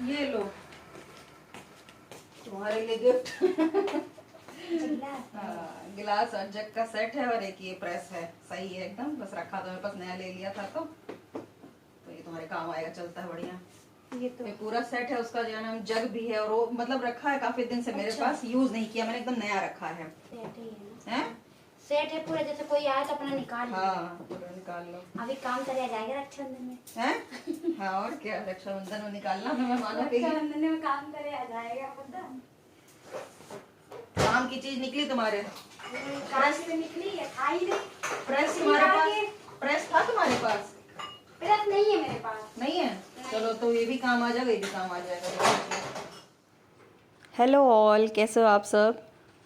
ये लो तुम्हारे लिए गिफ्ट। गिलास और जग का सेट है और एक ये प्रेस है। सही है एकदम, बस रखा तो मेरे पास नया ले लिया था तो ये तुम्हारे काम आएगा, चलता है बढ़िया। ये तो पूरा सेट है उसका, जो है ना जग भी है और वो मतलब रखा है काफी दिन से मेरे पास, यूज नहीं किया मैंने, एकदम नया रखा है। सेट है पूरा, जैसे कोई आए तो अपना निकाल लो। हाँ पूरा निकाल लो। अभी काम करे जाएगा रक्षाबंधन में हैं? हाँ और क्या, रक्षाबंधन में निकालना मैं मानो कि रक्षाबंधन में काम करे आ जाएगा पता। काम की चीज निकली तुम्हारे? प्रेस में निकली है, आई नहीं। प्रेस तुम्हारे पास? प्रेस था तुम्हारे पास? प्रेस नहीं है मेरे पास। नहीं है? चलो तो ये भी काम आ जाएगा, ये भी काम आ जाएगा। हेलो ऑल, कैसे हो आप सब।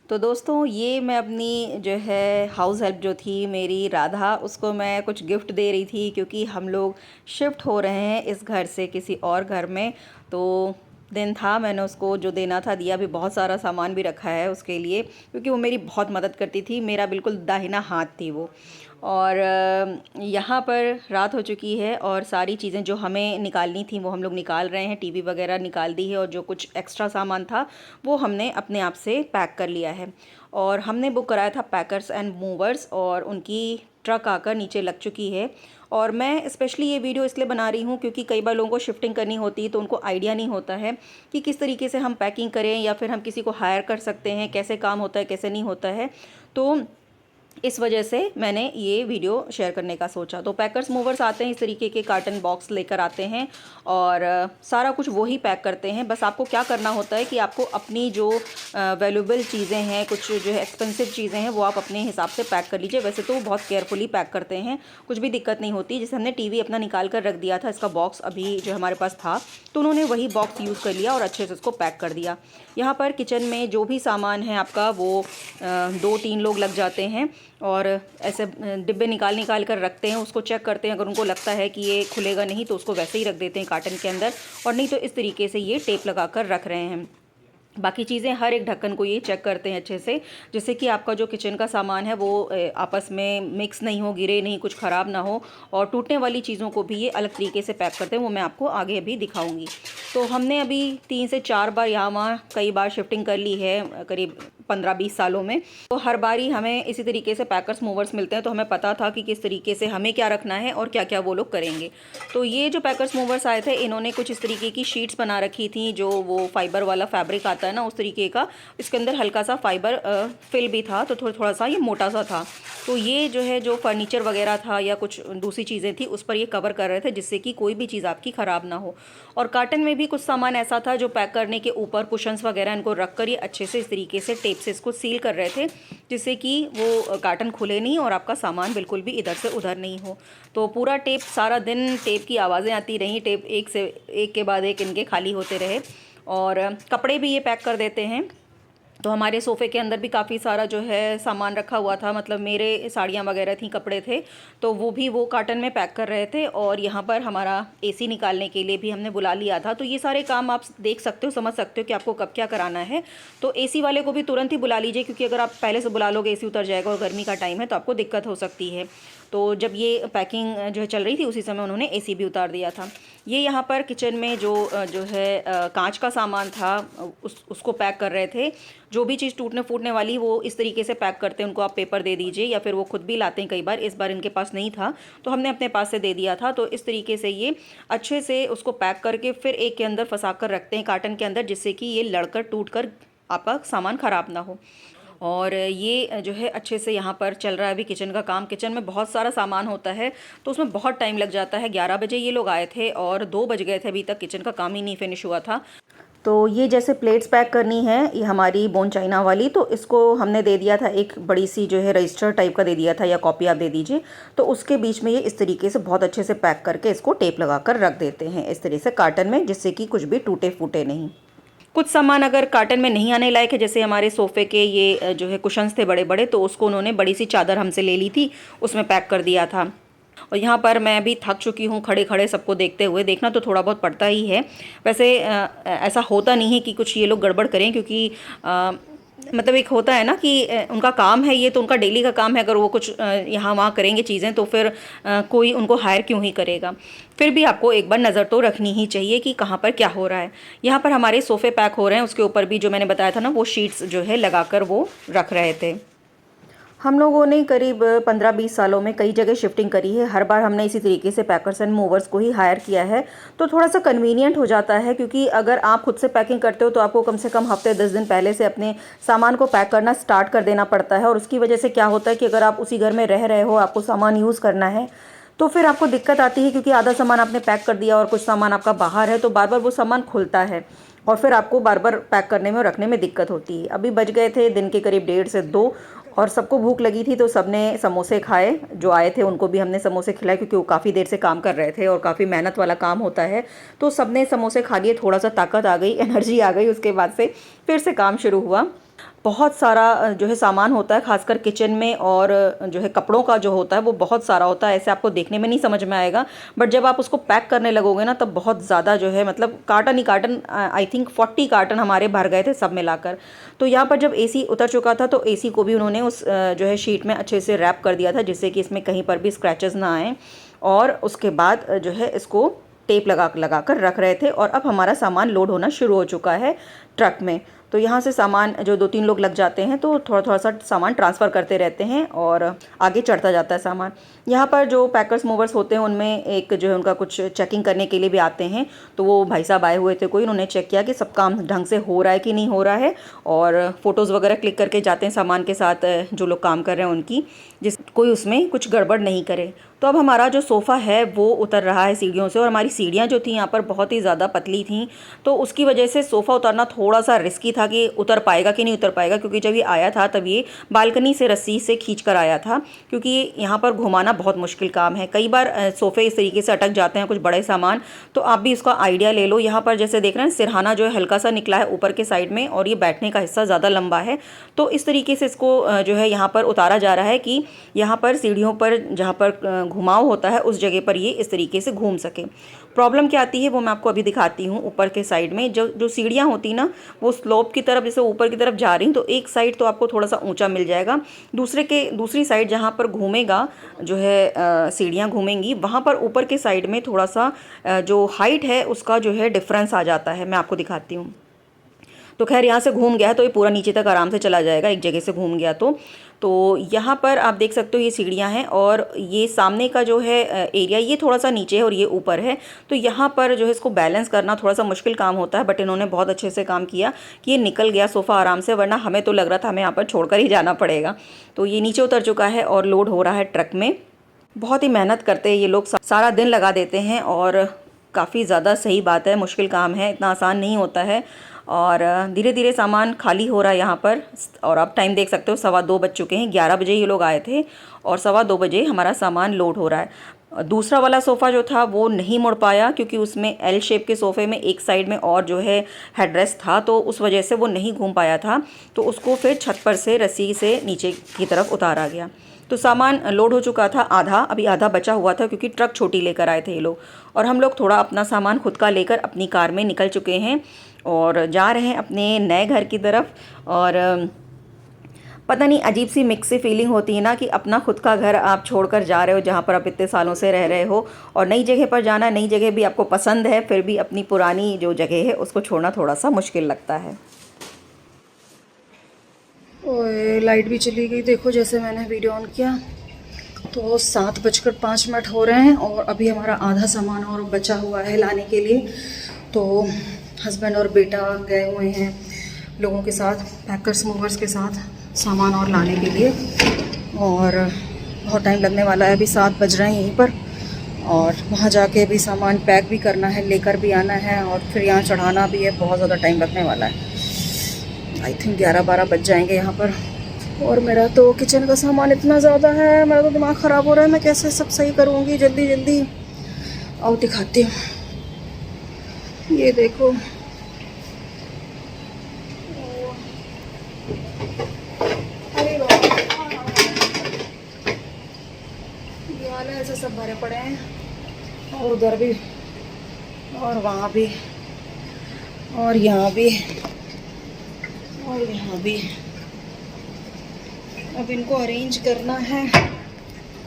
तो दोस्तों ये मैं अपनी जो है हाउस हेल्प जो थी मेरी राधा, उसको मैं कुछ गिफ्ट दे रही थी क्योंकि हम लोग शिफ्ट हो रहे हैं इस घर से किसी और घर में। तो दिन था, मैंने उसको जो देना था दिया भी, बहुत सारा सामान भी रखा है उसके लिए क्योंकि वो मेरी बहुत मदद करती थी, मेरा बिल्कुल दाहिना हाथ थी वो। और यहाँ पर रात हो चुकी है और सारी चीज़ें जो हमें निकालनी थी वो हम लोग निकाल रहे हैं। टीवी वगैरह निकाल दी है और जो कुछ एक्स्ट्रा सामान था वो हमने अपने आप से पैक कर लिया है। और हमने बुक कराया था पैकर्स एंड मूवर्स और उनकी ट्रक आकर नीचे लग चुकी है। और मैं स्पेशली ये वीडियो इसलिए बना रही हूँ क्योंकि कई बार लोगों को शिफ्टिंग करनी होती है तो उनको आइडिया नहीं होता है कि किस तरीके से हम पैकिंग करें या फिर हम किसी को हायर कर सकते हैं, कैसे काम होता है कैसे नहीं होता है। तो इस वजह से मैंने ये वीडियो शेयर करने का सोचा। तो पैकर्स मूवर्स आते हैं, इस तरीके के कार्टन बॉक्स लेकर आते हैं और सारा कुछ वो ही पैक करते हैं। बस आपको क्या करना होता है कि आपको अपनी जो वैल्यूएबल चीज़ें हैं, कुछ जो है एक्सपेंसिव चीज़ें हैं, वो आप अपने हिसाब से पैक कर लीजिए। वैसे तो वो बहुत केयरफुली पैक करते हैं, कुछ भी दिक्कत नहीं होती। जैसे हमने टीवी अपना निकाल कर रख दिया था, इसका बॉक्स अभी जो हमारे पास था तो उन्होंने वही बॉक्स यूज़ कर लिया और अच्छे से उसको पैक कर दिया। यहाँ पर किचन में जो भी सामान है आपका वो 2-3 लोग लग जाते हैं और ऐसे डिब्बे निकाल कर रखते हैं, उसको चेक करते हैं। अगर उनको लगता है कि ये खुलेगा नहीं तो उसको वैसे ही रख देते हैं कार्टन के अंदर, और नहीं तो इस तरीके से ये टेप लगा कर रख रहे हैं। बाकी चीज़ें हर एक ढक्कन को ये चेक करते हैं अच्छे से, जिससे कि आपका जो किचन का सामान है वो आपस में मिक्स नहीं हो, गिरे नहीं, कुछ ख़राब ना हो। और टूटने वाली चीज़ों को भी ये अलग तरीके से पैक करते हैं, वो मैं आपको आगे अभी दिखाऊंगी। तो हमने अभी 3 से 4 बार यहाँ वहाँ कई बार शिफ्टिंग कर ली है, करीब 15-20 सालों में। तो हर बारी हमें इसी तरीके से पैकर्स मूवर्स मिलते हैं, तो हमें पता था कि किस तरीके से हमें क्या रखना है और क्या क्या वो लोग करेंगे। तो ये जो पैकर्स मूवर्स आए थे, इन्होंने कुछ इस तरीके की शीट्स बना रखी थी, जो वो फाइबर वाला फैब्रिक आता है ना उस तरीके का। इसके अंदर हल्का सा फाइबर फिल भी था, तो थोड़ा सा ये मोटा सा था। तो ये जो है जो फर्नीचर वगैरह था या कुछ दूसरी चीज़ें थी उस पर ये कवर कर रहे थे, जिससे कि कोई भी चीज़ आपकी ख़राब ना हो। और कार्टन में भी कुछ सामान ऐसा था जो पैक करने के ऊपर कुशन्स वगैरह इनको रख कर ये अच्छे से इस तरीके से टेप से इसको सील कर रहे थे, जिससे कि वो कार्टन खुले नहीं और आपका सामान बिल्कुल भी इधर से उधर नहीं हो। तो पूरा टेप, सारा दिन टेप की आवाज़ें आती रहीं, टेप एक के बाद एक इनके खाली होते रहे। और कपड़े भी ये पैक कर देते हैं। तो हमारे सोफ़े के अंदर भी काफ़ी सारा जो है सामान रखा हुआ था, मतलब मेरे साड़ियाँ वगैरह थी, कपड़े थे, तो वो भी वो कार्टन में पैक कर रहे थे। और यहाँ पर हमारा एसी निकालने के लिए भी हमने बुला लिया था। तो ये सारे काम आप देख सकते हो, समझ सकते हो कि आपको कब क्या कराना है। तो एसी वाले को भी तुरंत ही बुला लीजिए, क्योंकि अगर आप पहले से बुला लोगे एसी उतर जाएगा और गर्मी का टाइम है तो आपको दिक्कत हो सकती है। तो जब ये पैकिंग जो है चल रही थी उसी समय उन्होंने एसी भी उतार दिया था। ये यहाँ पर किचन में जो है कांच का सामान था उसको पैक कर रहे थे। जो भी चीज़ टूटने फूटने वाली वो इस तरीके से पैक करते हैं, उनको आप पेपर दे दीजिए या फिर वो खुद भी लाते हैं कई बार। इस बार इनके पास नहीं था तो हमने अपने पास से दे दिया था। तो इस तरीके से ये अच्छे से उसको पैक करके फिर एक के अंदर फंसा कर रखते हैं कार्टन के अंदर, जिससे कि ये लड़कर टूट कर आपका सामान ख़राब ना हो। और ये जो है अच्छे से यहाँ पर चल रहा है अभी किचन का काम। किचन में बहुत सारा सामान होता है तो उसमें बहुत टाइम लग जाता है। 11 बजे ये लोग आए थे और 2 बज गए थे, अभी तक किचन का काम ही नहीं फिनिश हुआ था। तो ये जैसे प्लेट्स पैक करनी है ये हमारी बोन चाइना वाली, तो इसको हमने दे दिया था एक बड़ी सी जो है रजिस्टर टाइप का दे दिया था, या कॉपी आप दे दीजिए। तो उसके बीच में ये इस तरीके से बहुत अच्छे से पैक करके इसको टेप लगा कर रख देते हैं इस तरह से कार्टन में, जिससे कि कुछ भी टूटे फूटे नहीं। कुछ सामान अगर कार्टन में नहीं आने लायक है, जैसे हमारे सोफ़े के ये जो है कुशन्स थे बड़े बड़े, तो उसको उन्होंने बड़ी सी चादर हमसे ले ली थी, उसमें पैक कर दिया था। और यहाँ पर मैं भी थक चुकी हूँ खड़े खड़े सबको देखते हुए, देखना तो थोड़ा बहुत पड़ता ही है। वैसे ऐसा होता नहीं है कि कुछ ये लोग गड़बड़ करें, क्योंकि मतलब एक होता है ना कि उनका काम है ये, तो उनका डेली का काम है, अगर वो कुछ यहाँ वहाँ करेंगे चीज़ें तो फिर कोई उनको हायर क्यों ही करेगा। फिर भी आपको एक बार नज़र तो रखनी ही चाहिए कि कहाँ पर क्या हो रहा है। यहाँ पर हमारे सोफ़े पैक हो रहे हैं, उसके ऊपर भी जो मैंने बताया था ना वो शीट्स जो है लगाकर वो रख रहे थे। हम लोगों ने करीब 15-20 सालों में कई जगह शिफ्टिंग करी है। हर बार हमने इसी तरीके से पैकर्स एंड मूवर्स को ही हायर किया है, तो थोड़ा सा कन्वीनियंट हो जाता है, क्योंकि अगर आप खुद से पैकिंग करते हो तो आपको कम से कम हफ्ते 10 दिन पहले से अपने सामान को पैक करना स्टार्ट कर देना पड़ता है। और उसकी वजह से क्या होता है कि अगर आप उसी घर में रह रहे हो, आपको सामान यूज़ करना है, तो फिर आपको दिक्कत आती है, क्योंकि आधा सामान आपने पैक कर दिया और कुछ सामान आपका बाहर है, तो बार बार वो सामान खुलता है और फिर आपको बार बार पैक करने में और रखने में दिक्कत होती है। अभी बज गए थे दिन के करीब 1:30 से 2 और सबको भूख लगी थी, तो सबने समोसे खाए। जो आए थे उनको भी हमने समोसे खिलाए, क्योंकि वो काफ़ी देर से काम कर रहे थे और काफ़ी मेहनत वाला काम होता है। तो सबने समोसे खा लिए, थोड़ा सा ताकत आ गई, एनर्जी आ गई। उसके बाद से फिर से काम शुरू हुआ। बहुत सारा जो है सामान होता है, खासकर किचन में, और जो है कपड़ों का जो होता है वो बहुत सारा होता है। ऐसे आपको देखने में नहीं समझ में आएगा, बट जब आप उसको पैक करने लगोगे ना तब बहुत ज़्यादा जो है, मतलब carton he carton, I think 40 carton हमारे भर गए थे सब मिलाकर। तो यहाँ पर जब एसी उतर चुका था तो एसी को भी उन्होंने उस जो है शीट में अच्छे से रैप कर दिया था, जिससे कि इसमें कहीं पर भी स्क्रैचेस ना आएँ। और उसके बाद जो है इसको टेप लगा कर रख रहे थे। और अब हमारा सामान लोड होना शुरू हो चुका है ट्रक में। तो यहाँ से सामान जो 2-3 लोग लग जाते हैं, तो थोड़ा थोड़ा सा सामान ट्रांसफ़र करते रहते हैं और आगे चढ़ता जाता है सामान। यहाँ पर जो पैकर्स मूवर्स होते हैं उनमें एक जो है उनका कुछ चेकिंग करने के लिए भी आते हैं। तो वो भाई साहब आए हुए थे कोई, उन्होंने चेक किया कि सब काम ढंग से हो रहा है कि नहीं हो रहा है, और फ़ोटोज़ वगैरह क्लिक करके जाते हैं सामान के साथ, जो लोग काम कर रहे हैं उनकी, जिस कोई उसमें कुछ गड़बड़ नहीं करे। तो अब हमारा जो सोफ़ा है वो उतर रहा है सीढ़ियों से, और हमारी सीढ़ियाँ जो थी यहाँ पर बहुत ही ज़्यादा पतली थी, तो उसकी वजह से सोफ़ा उतरना थोड़ा सा रिस्की था कि उतर पाएगा कि नहीं उतर पाएगा। क्योंकि जब ये आया था तब ये बालकनी से रस्सी से खींच कर आया था, क्योंकि यहाँ पर घुमाना बहुत मुश्किल काम है। कई बार सोफ़े इस तरीके से अटक जाते हैं कुछ बड़े सामान, तो आप भी इसका आइडिया ले लो। यहाँ पर जैसे देख रहे हैं सिरहाना जो है हल्का सा निकला है ऊपर के साइड में, और ये बैठने का हिस्सा ज़्यादा लंबा है। तो इस तरीके से इसको जो है यहाँ पर उतारा जा रहा है कि यहाँ पर सीढ़ियों पर जहाँ पर घुमाव होता है उस जगह पर ये इस तरीके से घूम सके। प्रॉब्लम क्या आती है वो मैं आपको अभी दिखाती हूँ। ऊपर के साइड में जो सीढ़ियाँ होती ना, वो स्लोप की तरफ जैसे ऊपर की तरफ जा रही, तो एक साइड तो आपको थोड़ा सा ऊंचा मिल जाएगा, दूसरी साइड जहाँ पर घूमेगा जो है सीढ़ियाँ घूमेंगी, वहाँ पर ऊपर के साइड में थोड़ा सा जो हाइट है उसका जो है डिफरेंस आ जाता है। मैं आपको दिखाती हूँ। तो खैर यहाँ से घूम गया है तो ये पूरा नीचे तक आराम से चला जाएगा, एक जगह से घूम गया तो यहाँ पर आप देख सकते हो ये सीढ़ियाँ हैं, और ये सामने का जो है एरिया ये थोड़ा सा नीचे है और ये ऊपर है। तो यहाँ पर जो है इसको बैलेंस करना थोड़ा सा मुश्किल काम होता है, बट इन्होंने बहुत अच्छे से काम किया कि ये निकल गया सोफ़ा आराम से, वरना हमें तो लग रहा था हमें यहाँ पर छोड़ कर ही जाना पड़ेगा। तो ये नीचे उतर चुका है और लोड हो रहा है ट्रक में। बहुत ही मेहनत करते हैं ये लोग, सारा दिन लगा देते हैं, और काफ़ी ज़्यादा सही बात है, मुश्किल काम है, इतना आसान नहीं होता है। और धीरे धीरे सामान खाली हो रहा है यहाँ पर। और अब टाइम देख सकते हो 2:15 बज चुके हैं। 11 बजे ये लोग आए थे और 2:15 बजे हमारा सामान लोड हो रहा है। दूसरा वाला सोफ़ा जो था वो नहीं मुड़ पाया, क्योंकि उसमें एल शेप के सोफ़े में एक साइड में और जो है हेडरेस्ट था, तो उस वजह से वो नहीं घूम पाया था। तो उसको फिर छत पर से रस्सी से नीचे की तरफ उतारा गया। तो सामान लोड हो चुका था आधा, अभी आधा बचा हुआ था, क्योंकि ट्रक छोटी लेकर आए थे ये लोग। और हम लोग थोड़ा अपना सामान खुद का लेकर अपनी कार में निकल चुके हैं और जा रहे हैं अपने नए घर की तरफ। और पता नहीं अजीब सी मिक्स सी फीलिंग होती है ना, कि अपना खुद का घर आप छोड़कर जा रहे हो जहाँ पर आप इतने सालों से रह रहे हो, और नई जगह पर जाना, नई जगह भी आपको पसंद है, फिर भी अपनी पुरानी जो जगह है उसको छोड़ना थोड़ा सा मुश्किल लगता है। ओए लाइट भी चली गई, देखो जैसे मैंने वीडियो ऑन किया तो 7:05 हो रहे हैं, और अभी हमारा आधा सामान और बचा हुआ है लाने के लिए। तो हस्बैंड और बेटा गए हुए हैं लोगों के साथ, पैकर्स मूवर्स के साथ सामान और लाने के लिए, और बहुत टाइम लगने वाला है। अभी 7 बज रहे हैं यहीं पर, और वहाँ जाके भी सामान पैक भी करना है, लेकर भी आना है, और फिर यहाँ चढ़ाना भी है। बहुत ज़्यादा टाइम लगने वाला है, आई थिंक 11-12 बज जाएंगे यहाँ पर। और मेरा तो किचन का सामान इतना ज़्यादा है, मेरा तो दिमाग ख़राब हो रहा है, मैं कैसे सब सही करूँगी जल्दी जल्दी। आओ दिखाती हूँ, ये देखो ये वाले ऐसे सब भरे पड़े हैं, और उधर भी, और वहाँ भी, और यहाँ भी, और यहाँ भी। अब इनको अरेंज करना है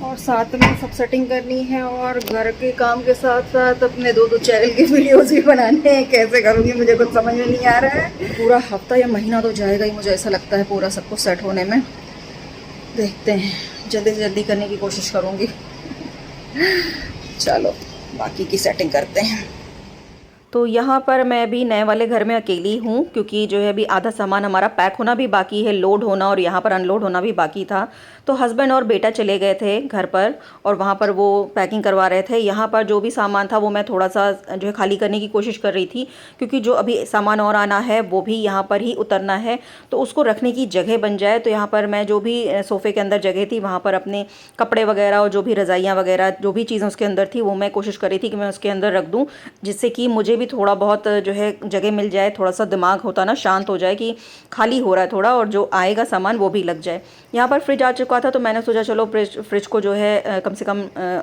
और साथ में सब सेटिंग करनी है और घर के काम के साथ साथ अपने दो चैनल की वीडियोस भी बनाने हैं। कैसे करूँगी मुझे कुछ समझ में नहीं आ रहा है। पूरा हफ्ता या महीना तो जाएगा ही, मुझे ऐसा लगता है, पूरा सब कुछ सेट होने में। देखते हैं, जल्दी से जल्दी करने की कोशिश करूँगी। चलो बाकी की सेटिंग करते हैं। तो यहाँ पर मैं अभी नए वाले घर में अकेली हूँ, क्योंकि जो है अभी आधा सामान हमारा पैक होना भी बाकी है, लोड होना और यहाँ पर अनलोड होना भी बाकी था। तो हस्बैंड और बेटा चले गए थे घर पर और वहाँ पर वो पैकिंग करवा रहे थे। यहाँ पर जो भी सामान था वो मैं थोड़ा सा जो है खाली करने की कोशिश कर रही थी, क्योंकि जो अभी सामान और आना है वो भी यहाँ पर ही उतरना है, तो उसको रखने की जगह बन जाए। तो यहाँ पर मैं जो भी सोफ़े के अंदर जगह थी वहाँ पर अपने कपड़े वगैरह और जो भी रज़ाइयाँ वगैरह जो भी चीज़ें उसके अंदर थी वो मैं कोशिश कर रही थी कि मैं उसके अंदर रख दूँ, जिससे कि मुझे भी थोड़ा बहुत जो है जगह मिल जाए, थोड़ा सा दिमाग होता ना शांत हो जाए कि खाली हो रहा है थोड़ा, और जो आएगा सामान वो भी लग जाए। यहाँ पर फ्रिज आ चुका था तो मैंने सोचा चलो फ्रिज को जो है कम से कम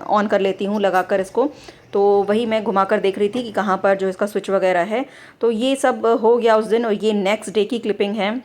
ऑन कर लेती हूँ लगा कर इसको। तो वही मैं घुमा कर देख रही थी कि कहाँ पर जो इसका स्विच वगैरह है। तो ये सब हो गया उस दिन, और ये नेक्स्ट डे की क्लिपिंग है।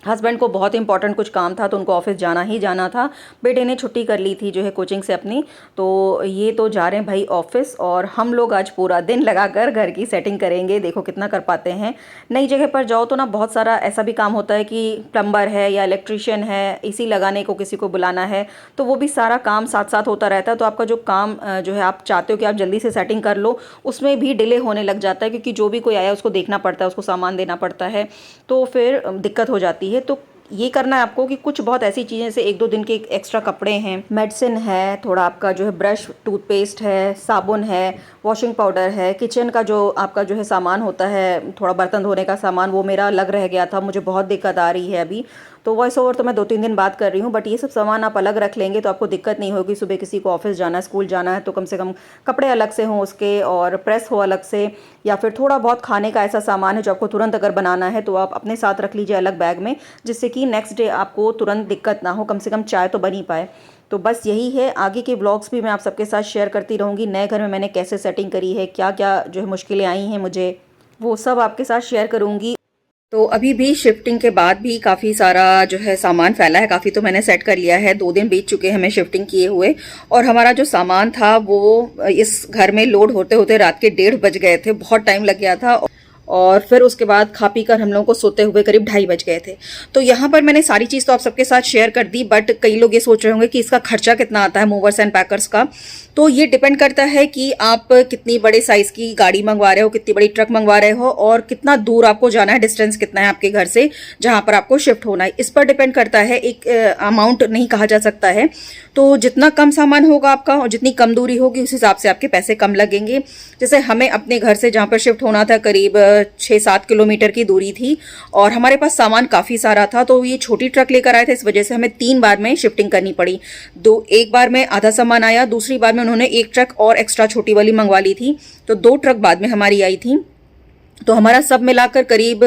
हस्बैंड को बहुत इंपॉर्टेंट कुछ काम था तो उनको ऑफिस जाना ही जाना था। बेटे ने छुट्टी कर ली थी जो है कोचिंग से अपनी, तो ये तो जा रहे हैं भाई ऑफिस, और हम लोग आज पूरा दिन लगाकर घर की सेटिंग करेंगे। देखो कितना कर पाते हैं। नई जगह पर जाओ तो ना बहुत सारा ऐसा भी काम होता है कि प्लम्बर है या इलेक्ट्रिशियन है, एसी लगाने को किसी को बुलाना है, तो वो भी सारा काम साथ साथ होता रहता है। तो आपका जो काम जो है आप चाहते हो कि आप जल्दी से सेटिंग कर लो, उसमें भी डिले होने लग जाता है, क्योंकि जो भी कोई आया उसको देखना पड़ता है, उसको सामान देना पड़ता है, तो फिर दिक्कत हो जाती है। तो ये करना है आपको कि कुछ बहुत ऐसी चीज़ें, जैसे एक दो दिन के एक्स्ट्रा कपड़े हैं, मेडिसिन है, थोड़ा आपका जो है ब्रश, टूथपेस्ट है, साबुन है, वॉशिंग पाउडर है, किचन का जो आपका जो है सामान होता है, थोड़ा बर्तन धोने का सामान, वो मेरा लग रह गया था, मुझे बहुत दिक्कत आ रही है अभी। तो वॉइस ओवर तो मैं 2-3 दिन बाद कर रही हूँ, बट ये सब सामान आप अलग रख लेंगे तो आपको दिक्कत नहीं होगी। सुबह किसी को ऑफिस जाना है, स्कूल जाना है, तो कम से कम कपड़े अलग से हों उसके, और प्रेस हो अलग से, या फिर थोड़ा बहुत खाने का ऐसा सामान है जो आपको तुरंत अगर बनाना है तो आप अपने साथ रख लीजिए अलग बैग में, जिससे कि नेक्स्ट डे आपको तुरंत दिक्कत ना हो, कम से कम चाय तो बन ही पाए। तो बस यही है, आगे के व्लॉग्स भी मैं आप सबके साथ शेयर करती रहूँगी। नए घर में मैंने कैसे सेटिंग करी है, क्या क्या जो है मुश्किलें आई हैं मुझे, वो सब आपके साथ शेयर करूँगी। तो अभी भी शिफ्टिंग के बाद भी काफ़ी सारा जो है सामान फैला है, काफ़ी तो मैंने सेट कर लिया है। 2 दिन बीत चुके हैं हमें शिफ्टिंग किए हुए, और हमारा जो सामान था वो इस घर में लोड होते होते रात के 1:30 बज गए थे, बहुत टाइम लग गया था। और फिर उसके बाद खा पी कर हम लोगों को सोते हुए करीब 2:30 बज गए थे। तो यहाँ पर मैंने सारी चीज़ तो आप सबके साथ शेयर कर दी, बट कई लोग ये सोच रहे होंगे कि इसका खर्चा कितना आता है मूवर्स एंड पैकर्स का। तो ये डिपेंड करता है कि आप कितनी बड़े साइज़ की गाड़ी मंगवा रहे हो, कितनी बड़ी ट्रक मंगवा रहे हो, और कितना दूर आपको जाना है, डिस्टेंस कितना है आपके घर से जहाँ पर आपको शिफ्ट होना है, इस पर डिपेंड करता है। एक अमाउंट नहीं कहा जा सकता है। तो जितना कम सामान होगा आपका और जितनी कम दूरी होगी उस हिसाब से आपके पैसे कम लगेंगे। जैसे हमें अपने घर से जहाँ पर शिफ्ट होना था करीब 6-7 किलोमीटर की दूरी थी, और हमारे पास सामान काफ़ी सारा था, तो ये छोटी ट्रक लेकर आए थे, इस वजह से हमें 3 बार में शिफ्टिंग करनी पड़ी। एक बार में आधा सामान आया, दूसरी बार में उन्होंने एक ट्रक और एक्स्ट्रा छोटी वाली मंगवा ली थी, तो 2 ट्रक बाद में हमारी आई थी। तो हमारा सब मिलाकर करीब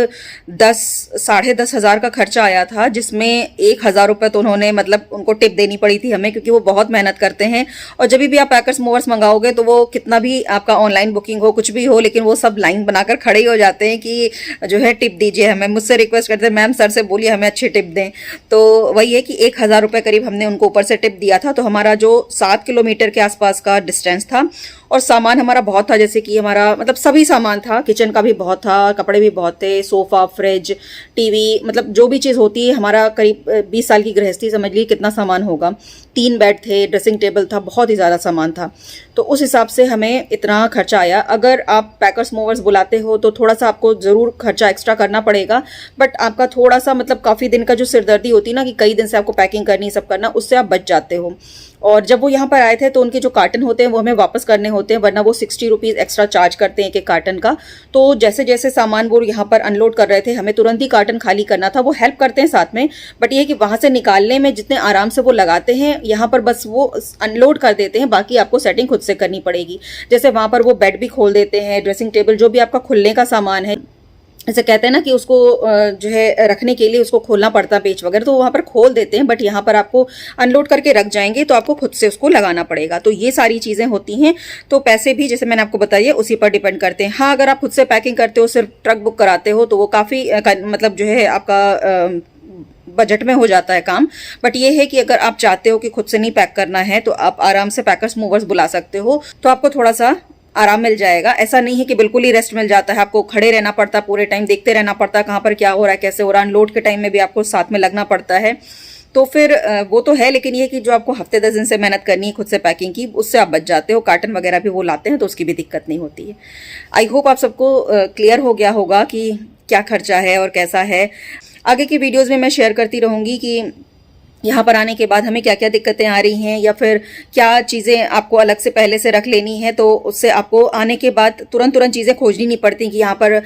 10-साढ़े 10 हज़ार का खर्चा आया था, जिसमें 1,000 रुपये तो उन्होंने मतलब उनको टिप देनी पड़ी थी हमें, क्योंकि वो बहुत मेहनत करते हैं। और जब भी आप पैकर्स मूवर्स मंगाओगे तो वो कितना भी आपका ऑनलाइन बुकिंग हो, कुछ भी हो, लेकिन वो सब लाइन बनाकर खड़े ही हो जाते हैं कि जो है टिप दीजिए हमें। मुझसे रिक्वेस्ट करते हैं मैम सर से बोलिए हमें अच्छी टिप दें। तो वही है कि 1,000 रुपये करीब हमने उनको ऊपर से टिप दिया था। तो हमारा जो 7 किलोमीटर के आसपास का डिस्टेंस था, और सामान हमारा बहुत था, जैसे कि हमारा मतलब सभी सामान था, किचन का भी बहुत था, कपड़े भी बहुत थे, सोफ़ा, फ्रिज, टीवी, मतलब जो भी चीज़ होती है। हमारा करीब 20 साल की गृहस्थी, समझ लीजिए कितना सामान होगा। 3 बेड थे, ड्रेसिंग टेबल था, बहुत ही ज़्यादा सामान था। तो उस हिसाब से हमें इतना खर्चा आया। अगर आप पैकर्स मूवर्स बुलाते हो तो थोड़ा सा आपको ज़रूर खर्चा एक्स्ट्रा करना पड़ेगा, बट आपका थोड़ा सा मतलब काफ़ी दिन का जो सिरदर्दी होती है ना कि कई दिन से आपको पैकिंग करनी, सब करना, उससे आप बच जाते हो। और जब वो यहाँ पर आए थे तो उनके जो कार्टन होते हैं वो हमें वापस करने होते हैं, वरना वो 60 रुपीज़ एक्स्ट्रा चार्ज करते हैं एक कार्टन का। तो जैसे जैसे सामान वो यहाँ पर अनलोड कर रहे थे, हमें तुरंत ही कार्टन खाली करना था। वो हेल्प करते हैं साथ में, बट ये कि वहाँ से निकालने में जितने आराम से वो लगाते हैं, यहाँ पर बस वो अनलोड कर देते हैं, बाकी आपको सेटिंग खुद से करनी पड़ेगी। जैसे वहाँ पर वो बेड भी खोल देते हैं, ड्रेसिंग टेबल, जो भी आपका खुलने का सामान है, ऐसे कहते हैं ना कि उसको जो है रखने के लिए उसको खोलना पड़ता है पेच वगैरह, तो वहाँ पर खोल देते हैं, बट यहाँ पर आपको अनलोड करके रख जाएंगे तो आपको खुद से उसको लगाना पड़ेगा। तो ये सारी चीज़ें होती हैं। तो पैसे भी जैसे मैंने आपको बताया उसी पर डिपेंड करते हैं। हाँ, अगर आप खुद से पैकिंग करते हो, सिर्फ ट्रक बुक कराते हो, तो वो काफ़ी मतलब जो है आपका बजट में हो जाता है काम। बट ये है कि अगर आप चाहते हो कि खुद से नहीं पैक करना है तो आप आराम से पैकर्स मूवर्स बुला सकते हो, तो आपको थोड़ा सा आराम मिल जाएगा। ऐसा नहीं है कि बिल्कुल ही रेस्ट मिल जाता है, आपको खड़े रहना पड़ता है, पूरे टाइम देखते रहना पड़ता है कहाँ पर क्या हो रहा है, कैसे हो रहा है। अनलोड के टाइम में भी आपको साथ में लगना पड़ता है। तो फिर वो तो है, लेकिन ये कि जो आपको हफ्ते 10 दिन से मेहनत करनी है खुद से पैकिंग की, उससे आप बच जाते हो। कार्टन वगैरह भी वो लाते हैं तो उसकी भी दिक्कत नहीं होती है। आई होप आप सबको क्लियर हो गया होगा कि क्या खर्चा है और कैसा है। आगे की वीडियोज़ में मैं शेयर करती रहूँगी कि यहाँ पर आने के बाद हमें क्या क्या दिक्कतें आ रही हैं, या फिर क्या चीज़ें आपको अलग से पहले से रख लेनी है, तो उससे आपको आने के बाद तुरंत चीज़ें खोजनी नहीं पड़ती कि यहाँ पर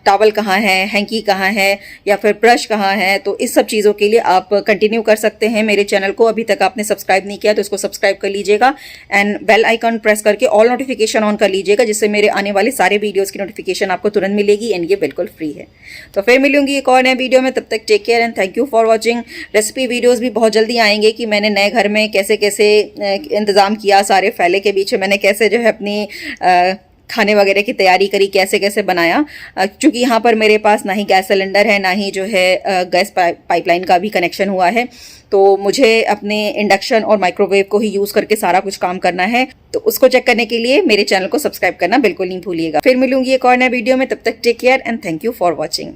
टॉवल कहाँ है, हैंकी कहाँ है, या फिर ब्रश कहाँ है। तो इस सब चीज़ों के लिए आप कंटिन्यू कर सकते हैं मेरे चैनल को। अभी तक आपने सब्सक्राइब नहीं किया तो इसको सब्सक्राइब कर लीजिएगा एंड बेल आइकन प्रेस करके ऑल नोटिफिकेशन ऑन कर लीजिएगा, जिससे मेरे आने वाले सारे वीडियोज़ की नोटिफिकेशन आपको तुरंत मिलेगी एंड ये बिल्कुल फ्री है। तो फिर मिलूंगी एक और नए वीडियो में, तब तक take care and thank you for watching. Recipe videos भी बहुत जल्दी आएंगे कि मैंने नए घर में कैसे कैसे इंतज़ाम किया, सारे फैले के पीछे मैंने कैसे जो है अपनी खाने वगैरह की तैयारी करी, कैसे कैसे बनाया। क्योंकि यहाँ पर मेरे पास ना ही गैस सिलेंडर है, ना ही जो है गैस पाइपलाइन का भी कनेक्शन हुआ है, तो मुझे अपने इंडक्शन और माइक्रोवेव को ही यूज़ करके सारा कुछ काम करना है। तो उसको चेक करने के लिए मेरे चैनल को सब्सक्राइब करना बिल्कुल नहीं भूलिएगा। फिर मिलूंगी एक और नए वीडियो में, तब तक take care and thank you for watching.